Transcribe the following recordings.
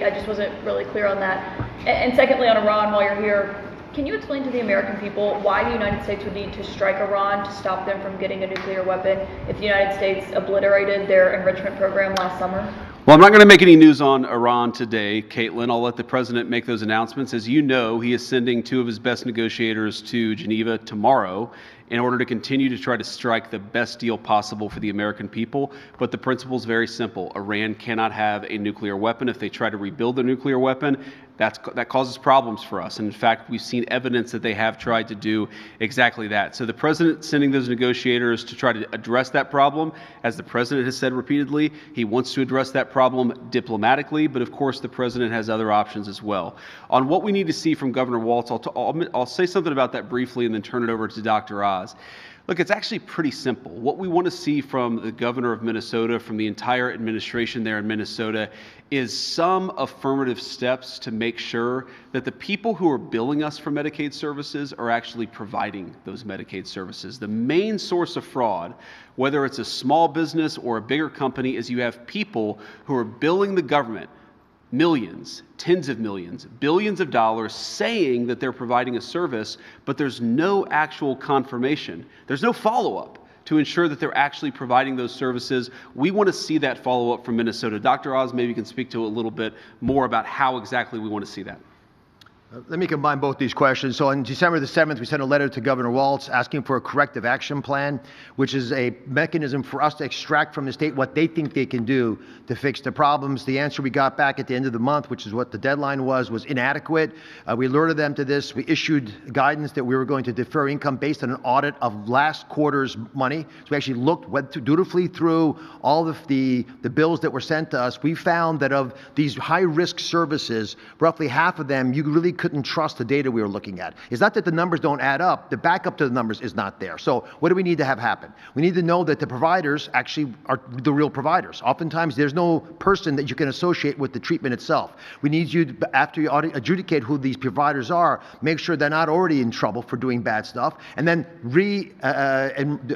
I just wasn't really clear on that. And secondly, on Iran, while you're here, can you explain to the American people why the United States would need to strike Iran to stop them from getting a nuclear weapon if the United States obliterated their enrichment program last summer? Well, I'm not going to make any news on Iran today, Caitlin. I'll let the president make those announcements. As you know, he is sending two of his best negotiators to Geneva tomorrow in order to continue to try to strike the best deal possible for the American people. But the principle is very simple. Iran cannot have a nuclear weapon. If they try to rebuild the nuclear weapon, that causes problems for us. And in fact, we've seen evidence that they have tried to do exactly that. So the president sending those negotiators to try to address that problem, as the president has said repeatedly, he wants to address that problem diplomatically, but of course the president has other options as well. On what we need to see from Governor Walz, I'll say something about that briefly and then turn it over to Dr. Oz. Look, it's actually pretty simple. What we want to see from the governor of Minnesota, from the entire administration there in Minnesota, is some affirmative steps to make sure that the people who are billing us for Medicaid services are actually providing those Medicaid services. The main source of fraud, whether it's a small business or a bigger company, is you have people who are billing the government millions, tens of millions, billions of dollars saying that they're providing a service, but there's no actual confirmation. There's no follow-up to ensure that they're actually providing those services. We want to see that follow-up from Minnesota. Dr. Oz, maybe you can speak to a little bit more about how exactly we want to see that. Let me combine both these questions. So on December the 7th, we sent a letter to Governor Walz asking for a corrective action plan, which is a mechanism for us to extract from the state what they think they can do to fix the problems. The answer we got back at the end of the month, which is what the deadline was inadequate. We alerted them to this. We issued guidance that we were going to defer income based on an audit of last quarter's money. So we actually went dutifully through all of the bills that were sent to us. We found that of these high-risk services, roughly half of them, you really couldn't trust the data we were looking at. It's not that the numbers don't add up. The backup to the numbers is not there. So what do we need to have happen? We need to know that the providers actually are the real providers. Oftentimes, there's no person that you can associate with the treatment itself. We need you, after you adjudicate who these providers are, make sure they're not already in trouble for doing bad stuff, and then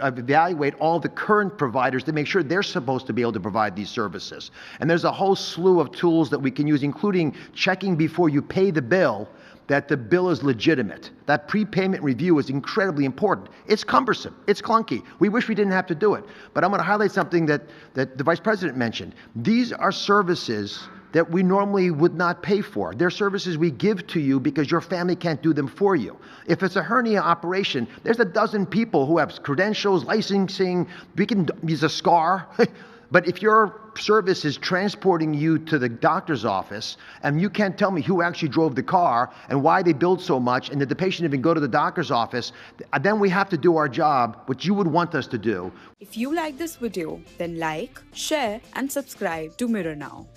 evaluate all the current providers to make sure they're supposed to be able to provide these services. And there's a whole slew of tools that we can use, including checking before you pay the bill that the bill is legitimate. That prepayment review is incredibly important. It's cumbersome. It's clunky. We wish we didn't have to do it. But I'm going to highlight something that the Vice President mentioned. These are services that we normally would not pay for. They're services we give to you because your family can't do them for you. If it's a hernia operation, there's a dozen people who have credentials, licensing, we can use a scar. But if your service is transporting you to the doctor's office and you can't tell me who actually drove the car and why they billed so much and did the patient even go to the doctor's office, then we have to do our job, which you would want us to do. If you like this video, then like, share and subscribe to Mirror Now.